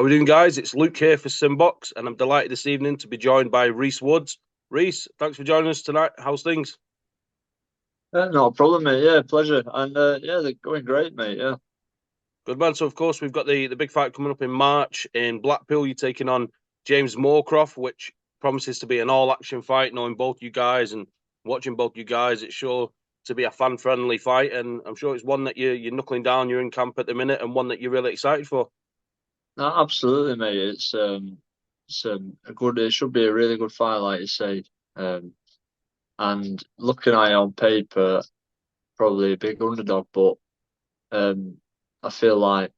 How are we doing, guys? It's Luke here for Simbox, and I'm delighted this evening to be joined by Rhys Woods. Rhys, thanks for joining us tonight. How's things? No problem, mate. Yeah, pleasure. And yeah, they're going great, mate. Yeah. Good man. So, of course, we've got the big fight coming up in March in Blackpool. You're taking on James Moorcroft, which promises to be an all-action fight. Knowing both you guys and watching both you guys, it's sure to be a fan-friendly fight, and I'm sure it's one that you're knuckling down. You're in camp at the minute, and one that you're really excited for. No, absolutely, mate. It's a good. It should be a really good fight, like you say. Um, and looking at it on paper, probably a big underdog, but I feel like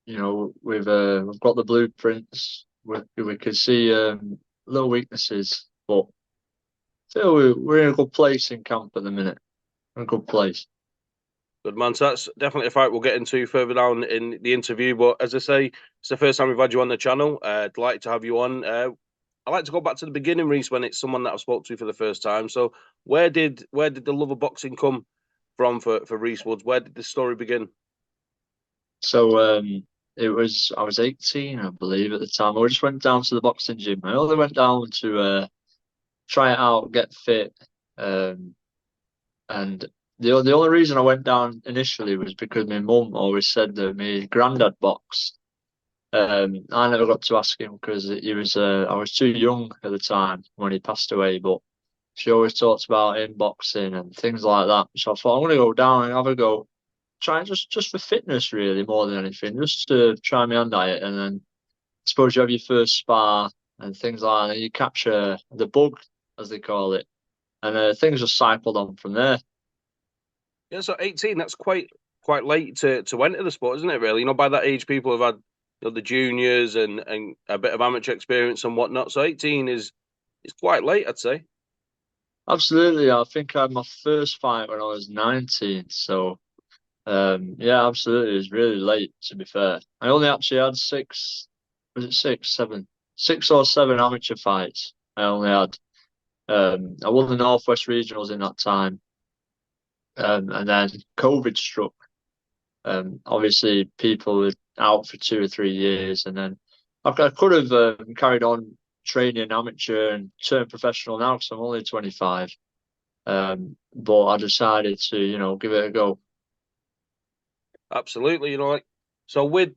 we've got the blueprints. We can see little weaknesses, but I feel we're in a good place in camp at the minute. We're in a good place. Good man. So that's definitely a fight we'll get into further down in the interview. But as I say, it's the first time we've had you on the channel. Delighted to have you on. I like to go back to the beginning, Rhys, when it's someone that I've spoke to for the first time. So where did the love of boxing come from for Rhys Woods? Where did the story begin? So I was 18, I believe, at the time. I just went down to the boxing gym. I only went down to try it out, get fit. Um, and the only reason I went down initially was because my mum always said that my granddad boxed. I never got to ask him because I was too young at the time when he passed away, but she always talked about him boxing and things like that. So I thought I'm gonna go down and have a go, try just for fitness really more than anything, just to try my hand at it. And then I suppose you have your first spar and things like that, and you capture the bug, as they call it, and things just cycled on from there. Yeah, so 18. That's quite late to enter the sport, isn't it? Really, by that age, people have had the juniors and a bit of amateur experience and whatnot. So 18 is quite late, I'd say. Absolutely, I think I had my first fight when I was 19. So yeah, absolutely, it was really late to be fair. I only actually had was it six, seven, 6 or 7 amateur fights. I only had. I won the Northwest Regionals in that time. And then COVID struck. Obviously, people were out for 2 or 3 years, and then I could have carried on training amateur and turned professional now because I'm only 25. But I decided to, give it a go. Absolutely, like so with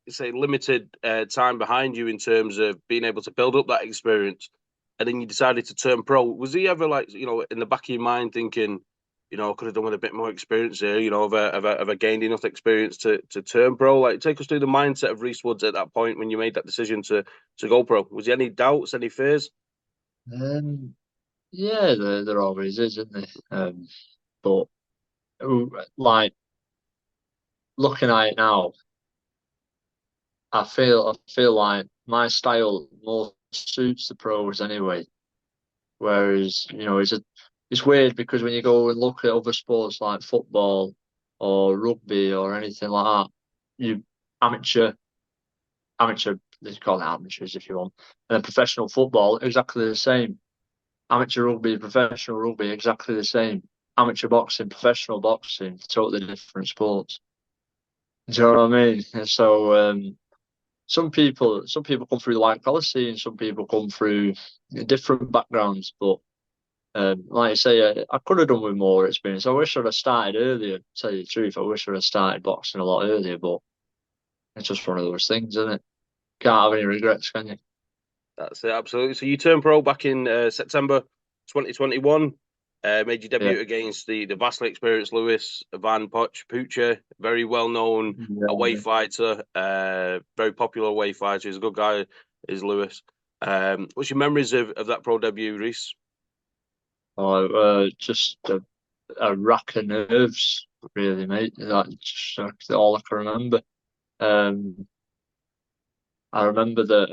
say limited time behind you in terms of being able to build up that experience, and then you decided to turn pro. Was he ever like in the back of your mind thinking, I could have done with a bit more experience here, have I gained enough experience to turn pro? Like, take us through the mindset of Rhys Woods at that point when you made that decision to go pro. Was there any doubts, any fears? Um, yeah, there always is, isn't there? But like looking at it now, I feel like my style more suits the pros anyway. Whereas, it's weird because when you go and look at other sports like football or rugby or anything like that, you amateur, amateur, they call it amateurs if you want, and then professional football, exactly the same. Amateur rugby, professional rugby, exactly the same. Amateur boxing, professional boxing, totally different sports. Do you know what I mean? And so, some people come through the white collar scene, some people come through different backgrounds, but like I say, I could have done with more experience. I wish I'd have started earlier. To tell you the truth, I wish I'd have started boxing a lot earlier, but it's just one of those things, isn't it? Can't have any regrets, can you? That's it, absolutely. So you turned pro back in September 2021. Made your Yeah. debut against the vastly experienced Lewis Van Pucci, very well known away Yeah. fighter, very popular away fighter. He's a good guy, is Lewis. What's your memories of that pro debut, Rhys? Just a rack of nerves, really, mate. That's all I can remember. Um, I remember that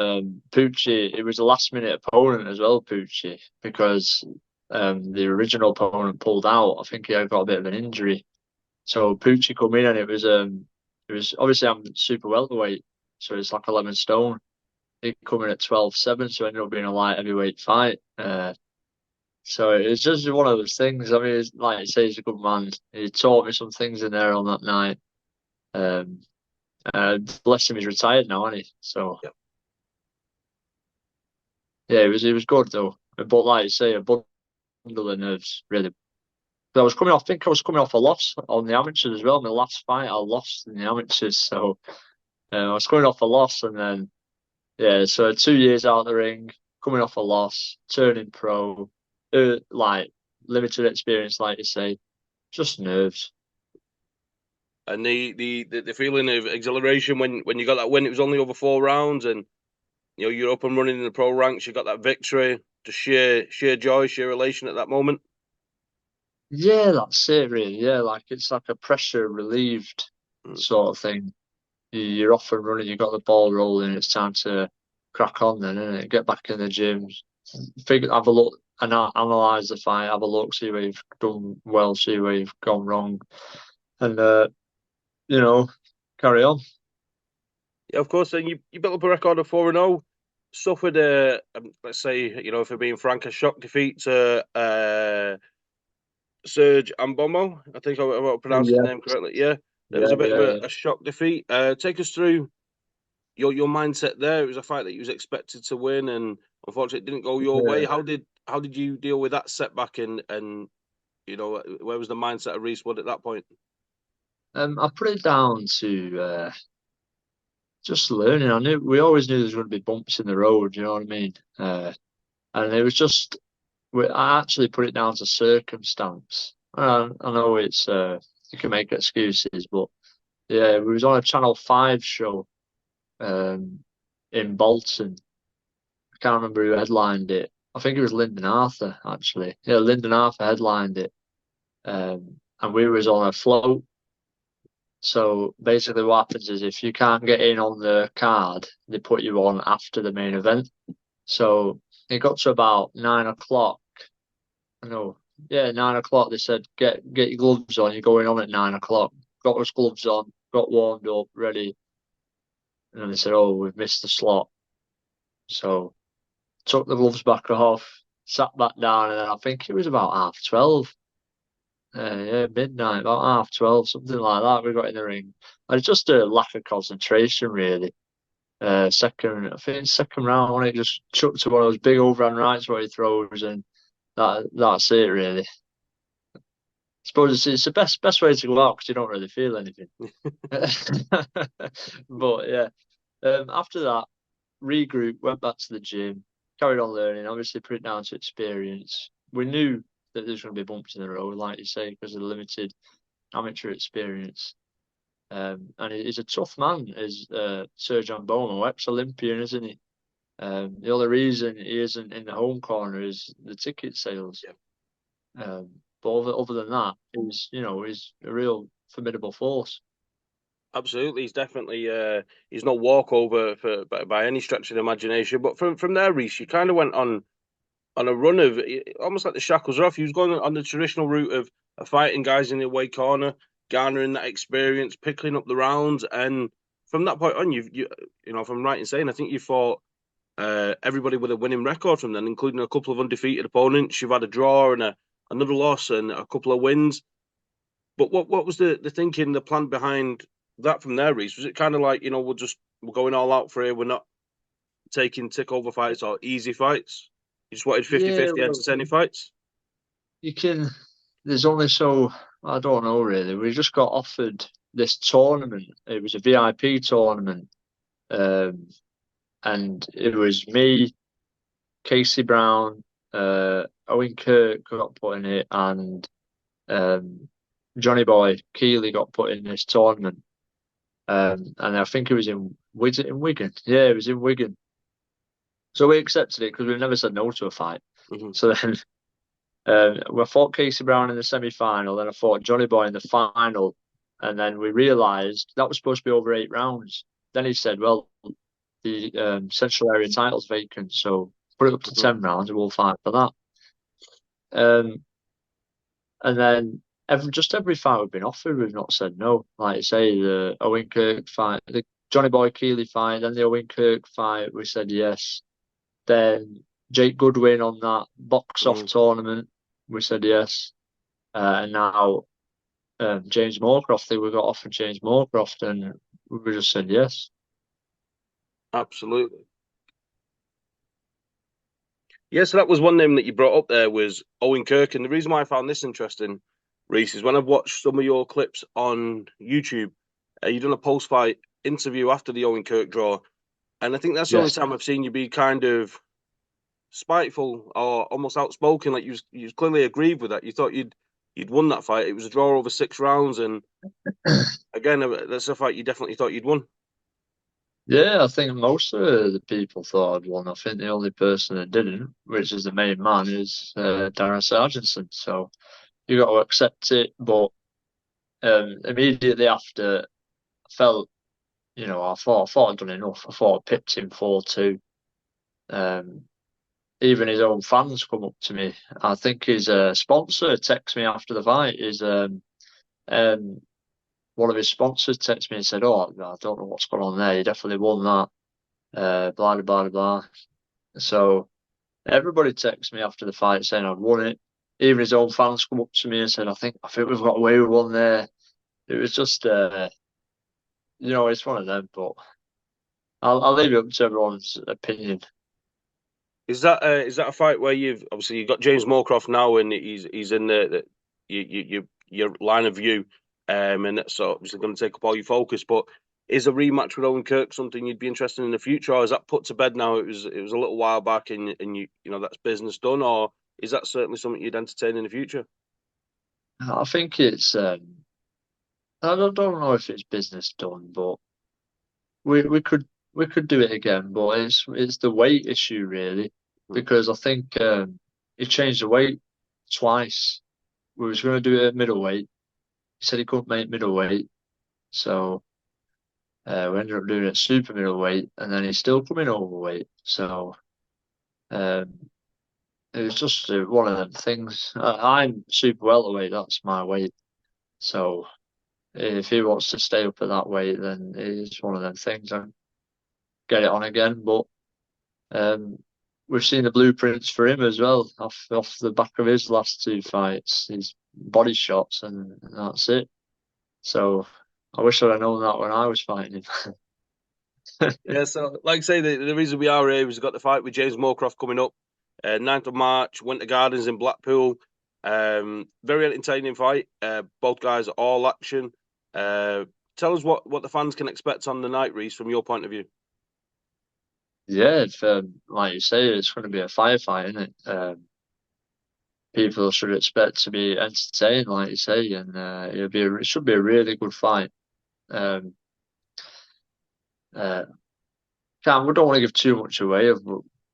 Pucci, it was a last minute opponent as well, Pucci, because the original opponent pulled out. I think he had got a bit of an injury. So Pucci come in and it was obviously I'm super welterweight, so it's like 11 stone. He come in at 12.7, so it ended up being a light heavyweight fight. So it's just one of those things. I mean, like I say, he's a good man. He taught me some things in there on that night. Um, Bless him, he's retired now, isn't he? So Yeah. yeah, it was good though. But like you say, a bundle of nerves, really. But I think I was coming off a loss on the amateurs as well. My last fight, I lost in the amateurs, so I was coming off a loss, and then yeah, so 2 years out of the ring, coming off a loss, turning pro, like limited experience, like you say, just nerves. And the feeling of exhilaration when you got that win, it was only over 4 rounds, and you're up and running in the pro ranks. You got that victory, just sheer joy, sheer elation at that moment. Yeah, that's it, really. Yeah, like it's like a pressure relieved Mm. sort of thing. You're off and running, you've got the ball rolling, it's time to crack on then, isn't it? Get back in the gym, have a look, and analyze the fight, have a look, see where you've done well, see where you've gone wrong, and you know, carry on. Yeah, of course. And you built up a record of 4-0. Suffered let's say, if we're being frank, a shock defeat to Serge Ambomo. I think I pronounced his Yeah, name correctly. Yeah, it was yeah, a bit of yeah, yeah. a shock defeat. Take us through your mindset there. It was a fight that you was expected to win, and unfortunately, it didn't go your way. Yeah. How did you deal with that setback, and where was the mindset of Rhys Wood at that point? I put it down to just learning. We always knew there was going to be bumps in the road. You know what I mean? And it was just I actually put it down to circumstance. I know it's you can make excuses, but yeah, we was on a Channel 5 show um, in Bolton. I can't remember who headlined it. I think it was Lyndon Arthur actually. Yeah, Lyndon Arthur headlined it, and we was on a float. So basically, what happens is if you can't get in on the card, they put you on after the main event. So it got to about 9 o'clock. No, yeah, 9 o'clock. They said get your gloves on. You're going on at 9 o'clock. Got us gloves on. Got warmed up, ready. And then they said, "Oh, we've missed the slot." So took the gloves back off, sat back down, and then I think it was about 12:30. Yeah, midnight, about 12:30, something like that. We got in the ring. And it's just a lack of concentration, really. I think second round, when it just chucked to one of those big overhand rights where he throws, and that's it, really. Suppose it's the best way to go out because you don't really feel anything. But yeah, after that, regroup, went back to the gym, carried on learning. Obviously, put it down to experience. We knew that there's going to be bumps in the road, like you say, because of the limited amateur experience. And he's a tough man, is Serge Ambomo, ex-Olympian, isn't he? The only reason he isn't in the home corner is the ticket sales. Yeah, But other than that, he's a real formidable force. absolutely. He's definitely he's no walkover by any stretch of the imagination. But from there, Rhys, you kind of went on a run of almost like the shackles are off. He was going on the traditional route of fighting guys in the away corner, garnering that experience, picking up the rounds, and from that point on, if I'm right in saying, I think you fought everybody with a winning record from then, including a couple of undefeated opponents. You've had a draw and another loss and a couple of wins. But what was the thinking, the plan behind that from there, Rhys? Was it kind of like, we're going all out for it, we're not taking tick over fights or easy fights? You just wanted Yeah, 50-50 well, entertaining fights? you can. There's only so I don't know really. We just got offered this tournament. It was a VIP tournament, um, and it was me, Casey Brown, Owen Kirk got put in it, and um, Johnny Boy Keeley got put in this tournament. And I think it was was it in Wigan? Yeah, it was in Wigan. So we accepted it because we've never said no to a fight. Hmm. So then we fought Casey Brown in the semi-final, then I fought Johnny Boy in the final, and then we realised that was supposed to be over 8 rounds. Then he said, "Well, the Central Area title's vacant, so put it up to Hmm. 10 rounds, and we'll fight for that." Um, and then every fight we've been offered, we've not said no. Like I say, the Owen Kirk fight, the Johnny Boy Keeley fight, then the Owen Kirk fight, we said yes. Then Jake Goodwin on that box off Hmm. tournament, we said yes. And now James Moorcroft, we got offered James Moorcroft, and we just said yes. Absolutely. Yeah, so that was one name that you brought up there was Owen Kirk. And the reason why I found this interesting, Rhys, is when I've watched some of your clips on YouTube, you've done a post-fight interview after the Owen Kirk draw. And I think that's the only Yes. time I've seen you be kind of spiteful or almost outspoken. Like you clearly agreed with that. You thought you'd won that fight. It was a draw over 6 rounds, and again, that's a fight you definitely thought you'd won. Yeah, I think most of the people thought I'd won. I think the only person that didn't, which is the main man, is Darren Sargentson. So you got to accept it. But immediately after, I felt, I thought I'd done enough. I thought I pipped him 4-2. Um, Even his own fans come up to me. I think his sponsor texted me after the fight. Um, One of his sponsors texted me and said, "Oh, I don't know what's going on there. You definitely won that." Blah blah blah blah. So everybody texted me after the fight saying I'd won it. Even his own fans come up to me and said, "I think we've got away with one there." It was just, it's one of them. But I'll leave it up to everyone's opinion. Is that a fight where you've got James Moorcroft now, and he's in your line of view, and that's obviously going to take up all your focus. But is a rematch with Owen Kirk something you'd be interested in the future, or is that put to bed now? It was a little while back, and that's business done, or is that certainly something you'd entertain in the future? I think it's. I don't know if it's business done, but we could do it again. But it's the weight issue really, Hmm. because I think he changed the weight twice. We was going to do it at middleweight. He said he couldn't make middleweight, so we ended up doing it super middleweight, and then he's still coming overweight. So um, it was just one of them things. I'm super welterweight. That's my weight. So if he wants to stay up at that weight, then it's one of them things. And get it on again. But um, we've seen the blueprints for him as well off the back of his last two fights. His body shots, and that's it. So I wish I'd have known that when I was fighting him. Yeah, so like I say, the reason we are here is we've got the fight with James Moorcroft coming up, 9th of March, Winter Gardens in Blackpool. Very entertaining fight. Both guys are all action. Tell us what the fans can expect on the night, Rhys, from your point of view. Yeah, if, like you say, it's going to be a firefight, isn't it? People should expect to be entertained, like you say, and it should be a really good fight. Um, uh, we don't want to give too much away of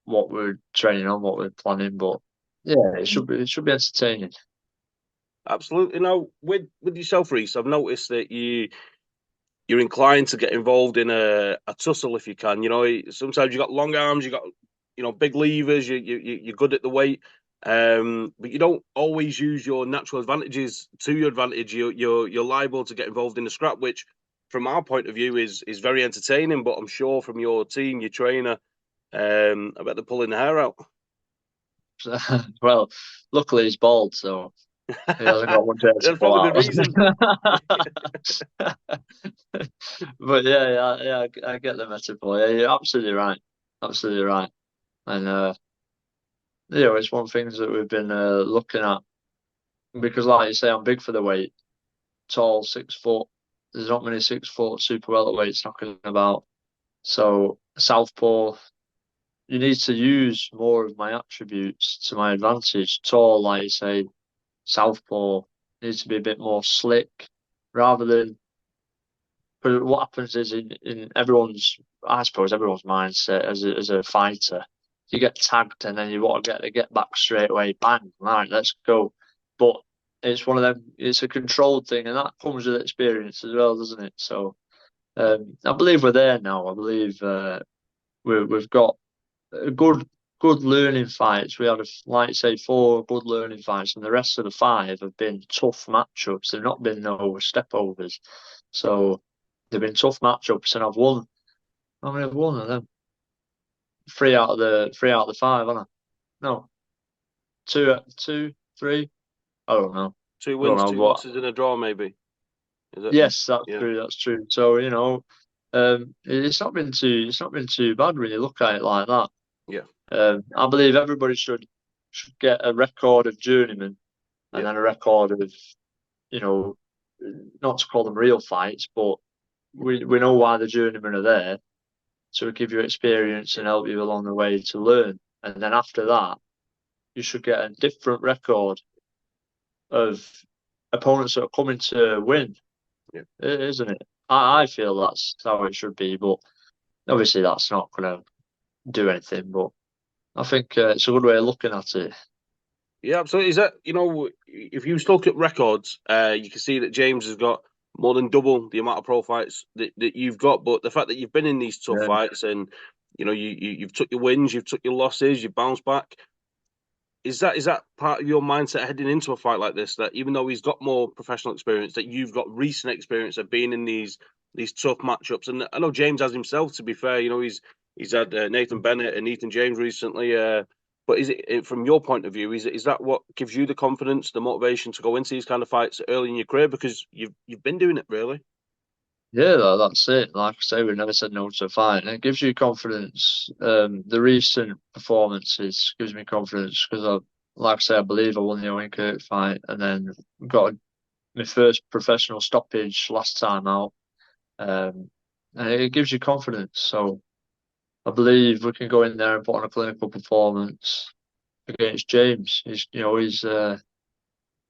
what we're training on, what we're planning, but yeah, it should be entertaining. Absolutely. Now, with yourself, Rhys, I've noticed that you're inclined to get involved in a tussle if you can. Sometimes you got long arms, you got big levers. You're good at the weight, but you don't always use your natural advantages to your advantage. You're liable to get involved in a scrap, which, from our point of view, is very entertaining. But I'm sure from your team, your trainer, I bet they're pulling the hair out. Well, luckily he's bald, so he hasn't got much hair to That's pull probably the out. reason. But yeah, I get the metaphor. Yeah, you're absolutely right. Absolutely right. And it's one of the things that we've been looking at because, like you say, I'm big for the weight, tall, 6 foot. There's not many 6 foot super welterweights knocking about. So southpaw, you need to use more of my attributes to my advantage. Tall, like you say, southpaw needs to be a bit more slick rather than. But what happens is in everyone's, I suppose, everyone's mindset as a fighter, you get tagged and then you want to get back straight away, bang, right, let's go. But it's one of them. It's a controlled thing, and that comes with experience as well, doesn't it? So I believe we're there now. I believe we've got a good learning fights. We had, like you say, 4 good learning fights, and the rest of the 5 have been tough matchups. They've not been no stepovers. So they've been tough matchups, and I've won. How many have won of them? 3 out of the 5, haven't I? No, two, three. I don't know. Two I don't wins, know, two but losses, and a draw, maybe. Is it? yes, that's Yeah. true. That's true. So It's not been too bad when you look at it like that. Yeah, I believe everybody should get a record of journeyman and yeah, then a record of, you know, not to call them real fights, but we know why the journeymen are there to give you experience and help you along the way to learn. And then after that, you should get a different record of opponents that are coming to win, yeah. isn't it? I feel that's how it should be, but obviously that's not going to do anything. But I think it's a good way of looking at it. Yeah, absolutely. Is that, if you look at records, you can see that James has got more than double the amount of pro fights that you've got. But the fact that you've been in these tough Yeah, fights and, you've took your wins, you've took your losses, you've bounced back. Is that part of your mindset heading into a fight like this? That even though he's got more professional experience, that you've got recent experience of being in these tough matchups. And I know James has himself. To be fair, he's had Nathan Bennett and Ethan James recently. But is it from your point of view? Is that what gives you the confidence, the motivation to go into these kind of fights early in your career because you've been doing it really? yeah, that's it. Like I say, we never said no to a fight, and it gives you confidence. The recent performances gives me confidence because like I say, I believe I won the Owen Kirk fight, and then got my first professional stoppage last time out. And it gives you confidence. So I believe we can go in there and put on a clinical performance against James. He's a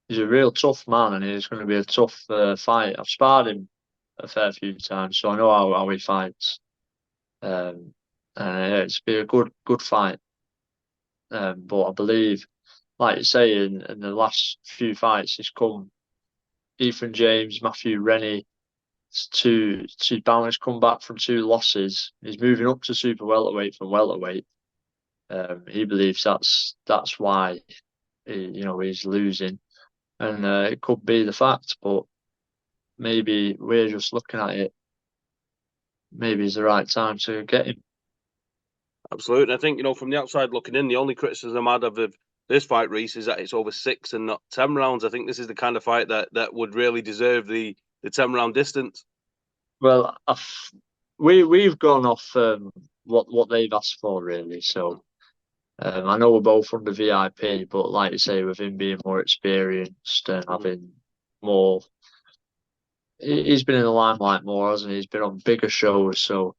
real tough man, and he's going to be a tough fight. I've sparred him a fair few times, so I know how he fights. Um, and yeah, it's be a good fight. But I believe, like you say, in the last few fights, he's come Ethan James, Matthew Rennie, to balance come back from two losses. He's moving up to super welterweight from welterweight. He believes that's why he's losing, and it could be the fact, but maybe we're just looking at it. Maybe it's the right time to get him. Absolutely. And I think, from the outside looking in, the only criticism I'd have of this fight, Reese, is that it's over 6 and not 10 rounds. I think this is the kind of fight that would really deserve the 10 round distance. Well, we've gone off what they've asked for really. So I know we're both under VIP, but like you say, with him being more experienced and Mhm. having more, he's been in the limelight more, hasn't he? He's been on bigger shows, so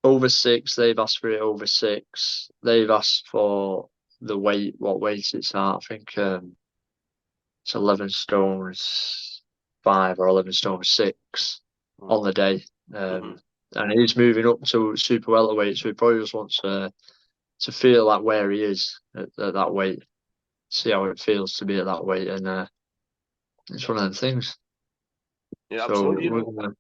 over 6. They've asked for it over 6. They've asked for the weight, what weight it's at. I think it's 11 stones 5 or 11 stones 6 on the day. Mhm. And he's moving up to super welterweight, so he probably just wants to feel like where he is at that weight, see how it feels to be at that weight, and it's one of them things. Yeah, So absolutely. we're gonna.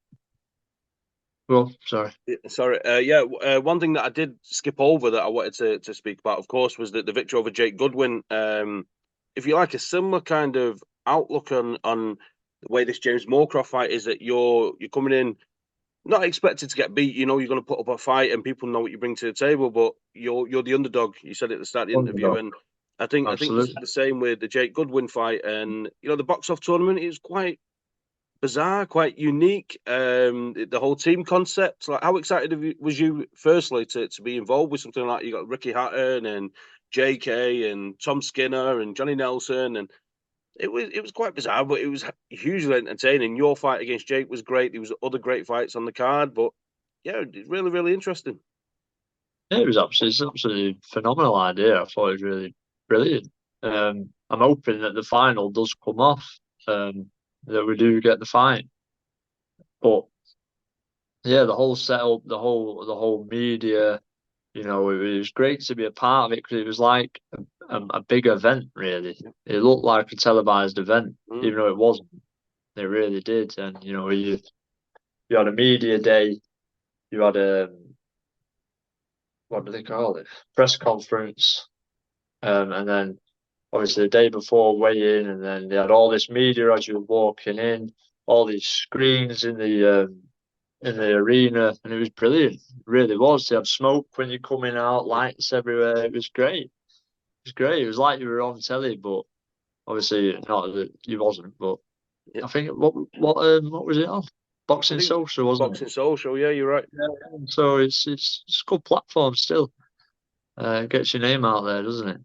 Well, sorry. Yeah, sorry. Yeah. One thing that I did skip over that I wanted to speak about, of course, was the victory over Jake Goodwin. If you like a similar kind of outlook on the way this James Moorcroft fight is, that you're coming in not expected to get beat. You're going to put up a fight, and people know what you bring to the table. But you're the underdog. You said it at the start of the interview, Underdog. and I think Absolutely. the same with the Jake Goodwin fight. And the box off tournament is quite bizarre, quite unique. The whole team concept. Like, how excited was you firstly to be involved with something like you got Ricky Hatton and JK and Tom Skinner and Johnny Nelson, and it was quite bizarre, but it was hugely entertaining. Your fight against Jake was great. There was other great fights on the card, but yeah, really, really interesting. Yeah, it's absolutely phenomenal idea. I thought it was really brilliant. I'm hoping that the final does come off, that we do get the fight. But yeah, the whole setup, the whole media, it was great to be a part of it because it was like a big event, really. It looked like a televised event, Mm, even though it wasn't. It really did. And you had a media day, you had a what do they call it? Press conference, and then obviously the day before weigh in, and then they had all this media as you were walking in, all these screens in the arena, and it was brilliant. It really was. They had smoke when you're coming out, yeah, lights everywhere. It was great. It was great. It was like you were on telly, but obviously not that you wasn't. But yeah. I think what was it on? I Boxing think Social, wasn't it? Boxing Social. Yeah, you're right. Yeah. So it's a good platform still. Gets your name out there, doesn't it?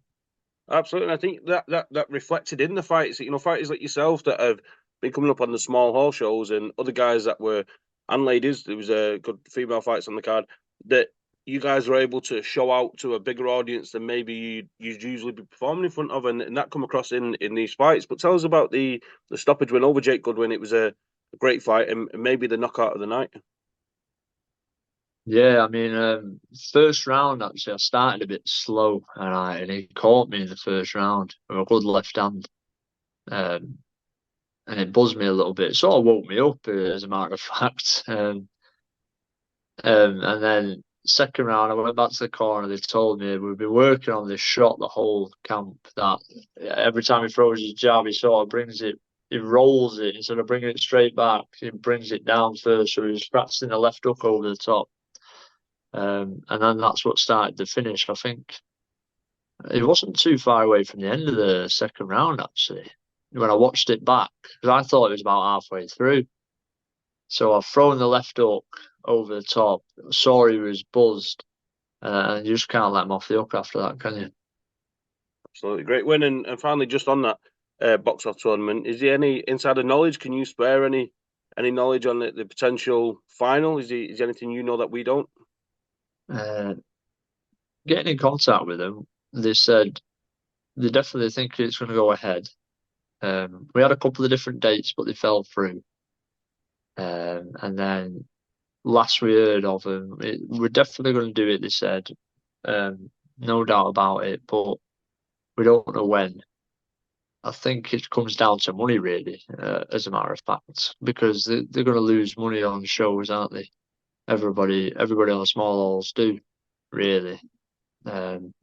Absolutely. And I think that reflected in the fights. You know, fighters like yourself that have been coming up on the small hall shows and other guys that were, and ladies, there was a good female fights on the card, that you guys were able to show out to a bigger audience than maybe you'd usually be performing in front of, and that come across in these fights. But tell us about the stoppage win over Jake Goodwin. It was a great fight and maybe the knockout of the night. Yeah, I mean, first round actually, I started a bit slow, and he caught me in the first round with a good left hand, um, and it buzzed me a little bit. It sort of woke me up, as a matter of fact. And then second round, I went back to the corner. They told me we've been working on this shot the whole camp. That every time he throws his jab, he sort of brings it, he rolls it instead of bringing it straight back. He brings it down first, so he's practicing the left hook over the top. And then that's what started the finish. I think it wasn't too far away from the end of the second round, actually, when I watched it back, because I thought it was about halfway through. So I've thrown the left hook over the top. Saw he was buzzed, and you just can't let him off the hook after that, can you? Absolutely great win. And finally, just on that box off tournament, is there any insider knowledge? Can you spare any knowledge on the potential final? Is there anything you know that we don't? Uh, Getting in contact with them, they said they definitely think it's going to go ahead. We had a couple of different dates, but they fell through. And then last we heard of them, we're definitely going to do it, they said. No doubt about it, but we don't know when. I think it comes down to money, really, as a matter of fact, because they're going to lose money on shows, aren't they? Everybody on the small halls do, really. Um,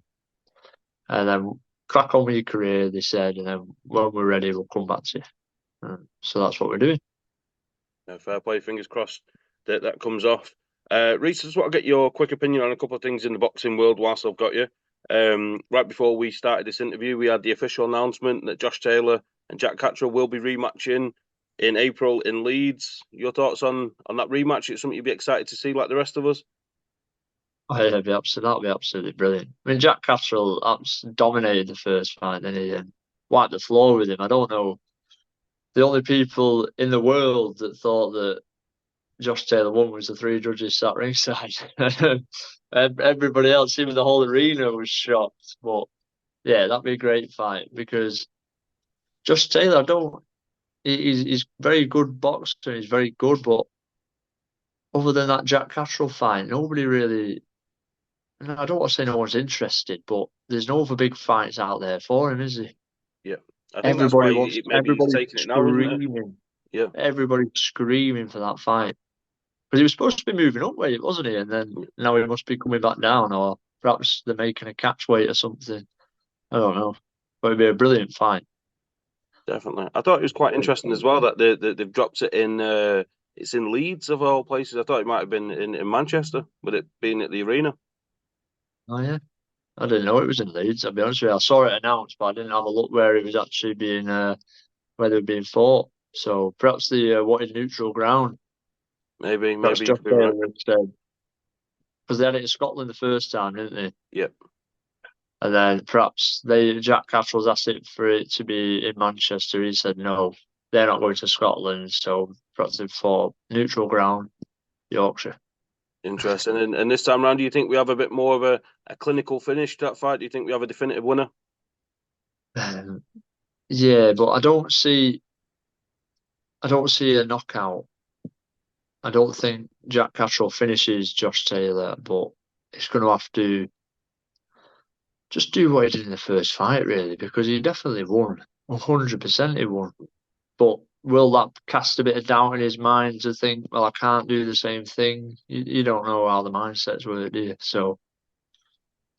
and then crack on with your career, they said, and then when we're ready, we'll come back to you. So that's what we're doing. Fair play. Fingers crossed that comes off. Rhys, I just want to get your quick opinion on a couple of things in the boxing world whilst I've got you. Right before we started this interview, we had the official announcement that Josh Taylor and Jack Catterall will be rematching in April in Leeds. Your thoughts on that rematch? It's something you'd be excited to see, like the rest of us. Oh, yeah, that'll be absolutely brilliant. I mean, Jack Catterall dominated the first fight, then he wiped the floor with him. I don't know. The only people in the world that thought that Josh Taylor won was the three judges sat ringside. Everybody else, even the whole arena, was shocked. But yeah, that'd be a great fight because Josh Taylor, I don't. He's very good boxer. He's very good, but other than that Jack Catterall fight, nobody really. I don't want to say no one's interested, but there's no other big fights out there for him, is he? Yeah, I think that's why maybe he's Everybody's taking it now, isn't it? screaming. Yeah, Everybody's screaming for that fight. Because he was supposed to be moving up weight, wasn't he? And then now he must be coming back down, or perhaps they're making a catch weight or something. I don't know. But it'd be a brilliant fight. definitely. I thought it was quite interesting as well that they've dropped it in. It's in Leeds of all places. I thought it might have been in Manchester, with it being at the arena. Oh yeah, I didn't know it was in Leeds. I'll be honest with you. I saw it announced, but I didn't have a look where it was actually being where they were being fought. So perhaps they wanted neutral ground. Perhaps Maybe you Josh could be right. Taylor instead, because they had it in Scotland the first time, didn't they? Yep, And then perhaps Jack Catterall's asked it for it to be in Manchester. He said no, they're not going to Scotland, so perhaps they fought neutral ground, Yorkshire. interesting. And this time round, do you think we have a bit more of a clinical finish to that fight? Do you think we have a definitive winner? Um, yeah, but I don't see a knockout. I don't think Jack Catterall finishes Josh Taylor, but he's going to have to just do what he did in the first fight, really, because he definitely won. 100% he won. But will that cast a bit of doubt in his mind to think, well, I can't do the same thing? You don't know how the mindsets work, do you? So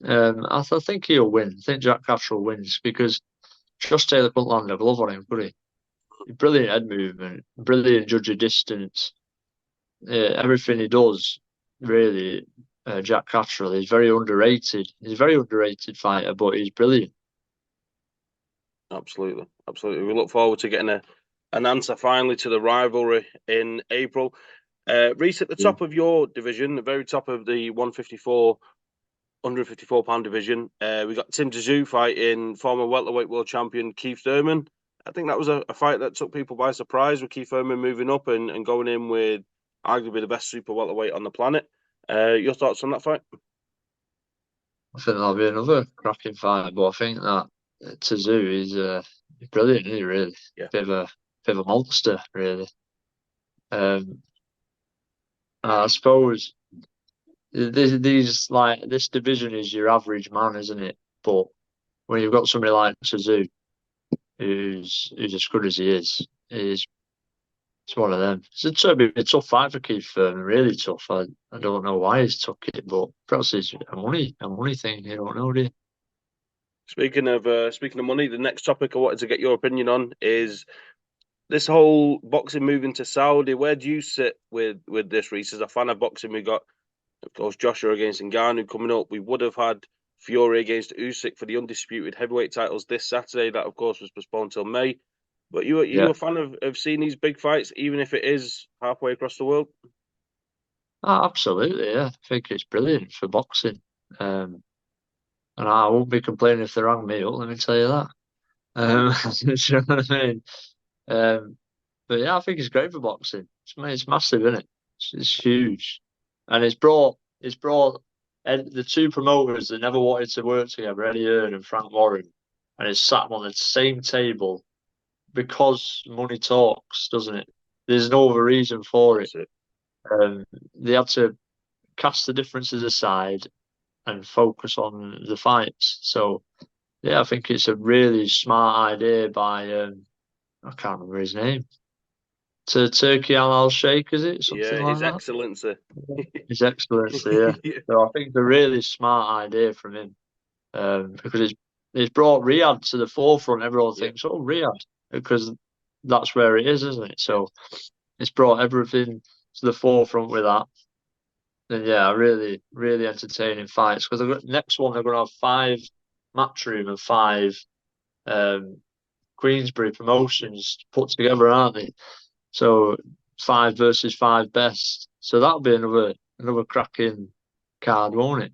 I think he'll win. I think Jack Catterall wins because Josh Taylor couldn't land a glove on him, could he? Brilliant head movement, brilliant judge of distance. Everything he does, really, Jack Catterall is very underrated. He's a very underrated fighter, but he's brilliant. Absolutely, absolutely. We look forward to getting an answer finally to the rivalry in April. Rhys, at the Yeah. top of your division, the very top of the 154 pound division, we got Tim Tszyu fighting former welterweight world champion Keith Thurman. I think that was a fight that took people by surprise, with Keith Thurman moving up and going in with arguably the best super welterweight on the planet. Your thoughts on that fight? I think that'll be another cracking fight, but I think that Tszyu is brilliant, isn't he, really? Yeah. Bit of a monster, really. Um, I suppose this division is your average man, isn't it? But when you've got somebody like Tszyu, who's as good as he is, it's one of them. It's a tough fight for Keith Thurman, really tough. I don't know why he's took it, but perhaps it's a money thing. You don't know, do you? Speaking of money, the next topic I wanted to get your opinion on is this whole boxing moving to Saudi. Where do you sit with this, Rhys? As a fan of boxing, we got, of course, Joshua against Ngannou coming up. We would have had Fury against Usyk for the undisputed heavyweight titles this Saturday. That, of course, was postponed till May. But you Yeah. a fan of seeing these big fights, even if it is halfway across the world? Oh, absolutely, yeah. I think it's brilliant for boxing. Um, and I won't be complaining if they rang me up, let me tell you that. Mm. Do you know what I mean? Um, but yeah, I think it's great for boxing. It's massive, isn't it? It's huge. And it's brought the two promoters that never wanted to work together, Eddie Hearn and Frank Warren, and it's sat them on the same table because money talks, doesn't it? There's no other reason for it. That's it. They had to cast the differences aside and focus on the fights. So yeah, I think it's a really smart idea by I can't remember his name. To Turkey Al Sheikh, is it something Yeah, like His that? Excellency. His Excellency, yeah. Yeah, So I think it's a really smart idea from him because it's brought Riyadh to the forefront. Everyone yeah, thinks, oh, Riyadh, because that's where it is, isn't it? yeah. So it's brought everything to the forefront with that. And yeah, really, really entertaining fights. Because the next one, they're going to have five Matchroom and five um, Queensbury promotions put together, aren't they? So five versus five best. So that'll be another cracking card, won't it?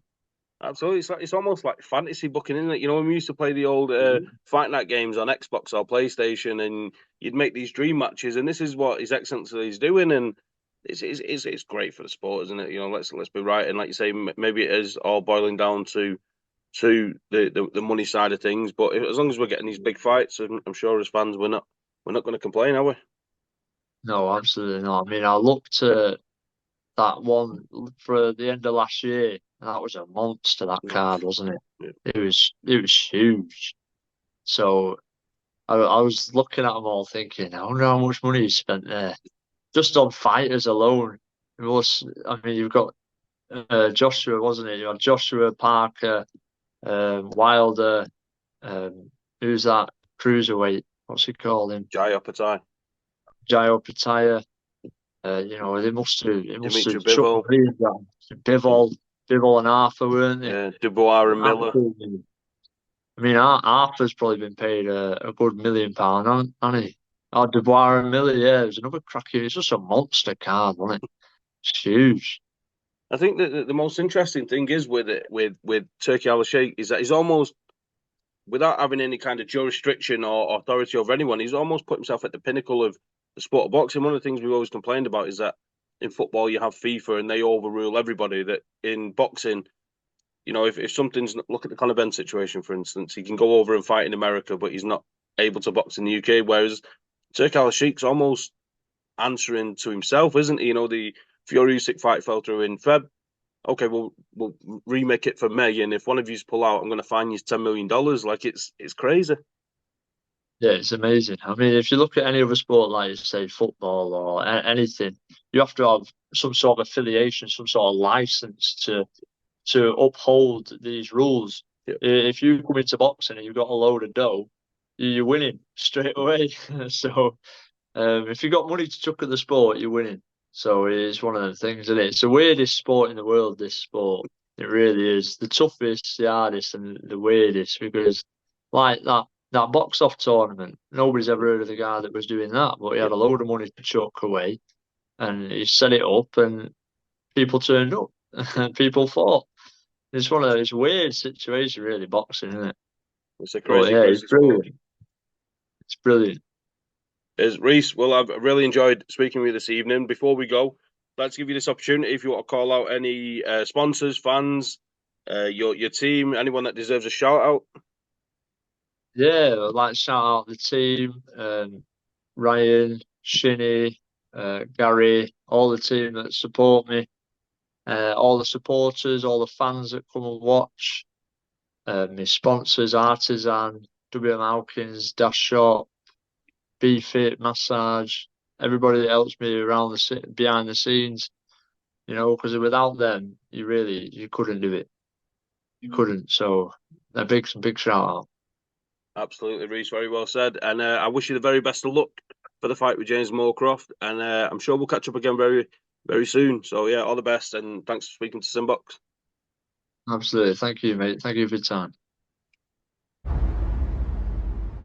Absolutely. It's almost like fantasy booking, isn't it? You know, when we used to play the old Mhm. Fight Night games on Xbox or PlayStation, and you'd make these dream matches, and this is what His Excellency is doing, and it's great for the sport, isn't it? You know, let's be right, and like you say, maybe it is all boiling down to the money side of things, but as long as we're getting these big fights, I'm sure as fans we're not going to complain, are we? No, absolutely not. I mean, I looked at that one for the end of last year, and that was a monster, that Yeah, card, wasn't it? yeah. It was huge. So I was looking at them all thinking, I wonder how much money you spent there. Just on fighters alone. It was, I mean, you've got Joshua, wasn't it? You had Joshua Parker, Wilder, um, who's that cruiserweight? What's he called him? Jai Opatai, Jayo Pataya. It must Dimitri have chucked Bivol, millions down. yeah, Bivol and Arthur, weren't they? yeah, Dubois and Miller. Absolutely. I mean, Arthur's probably been paid a good £1 million, hasn't he? Oh, Dubois and Miller, yeah, it was another cracking. It's just a monster card, wasn't it? It's huge. I think that the most interesting thing is with it with Turkey Al Sheikh is that he's almost, without having any kind of jurisdiction or authority over anyone, he's almost put himself at the pinnacle of the sport of boxing. One of the things we've always complained about is that in football you have FIFA and they overrule everybody. That in boxing, you know, if something's, look at the Conor Benn situation, for instance, he can go over and fight in America, but he's not able to box in the UK. Whereas Turk Al Sheikh's almost answering to himself, isn't he? You know, the Fury Usyk fight fell through in Feb. Okay, we'll remake it for May, and if one of yous pull out, I'm going to fine you $10 million. Like it's crazy. Yeah, it's amazing. I mean, if you look at any other sport, like say football or anything, you have to have some sort of affiliation, some sort of license to uphold these rules. Yeah, If you come into boxing and you've got a load of dough, you're winning straight away. So if you've got money to chuck at the sport, you're winning. So it's one of the things, isn't it? It's the weirdest sport in the world, this sport. It really is. The toughest, the hardest, and the weirdest because like that that box off tournament. Nobody's ever heard of the guy that was doing that, but he Yeah, had a load of money to chuck away, and he set it up, and people turned up, and people fought. It's one of those weird situations, really, boxing, isn't it? it's a But crazy, yeah, it's crazy sport. brilliant. It's brilliant. Is Rhys, well, I've really enjoyed speaking with you this evening. Before we go, let's give you this opportunity if you want to call out any sponsors, fans, your team, anyone that deserves a shout out. Yeah, I'd like to shout out the team, Ryan, Shinny, Gary, all the team that support me, all the supporters, all the fans that come and watch, my sponsors, Artisan, WM Hawkins, Dash Shop, Be Fit, Massage, everybody that helps me around behind the scenes, because without them, you couldn't do it. You couldn't. So a big shout out. Absolutely, Rhys, very well said. And I wish you the very best of luck for the fight with James Moorcroft. And I'm sure we'll catch up again very, very soon. So, yeah, all the best. And thanks for speaking to Simbox. Absolutely. Thank you, mate. Thank you for your time.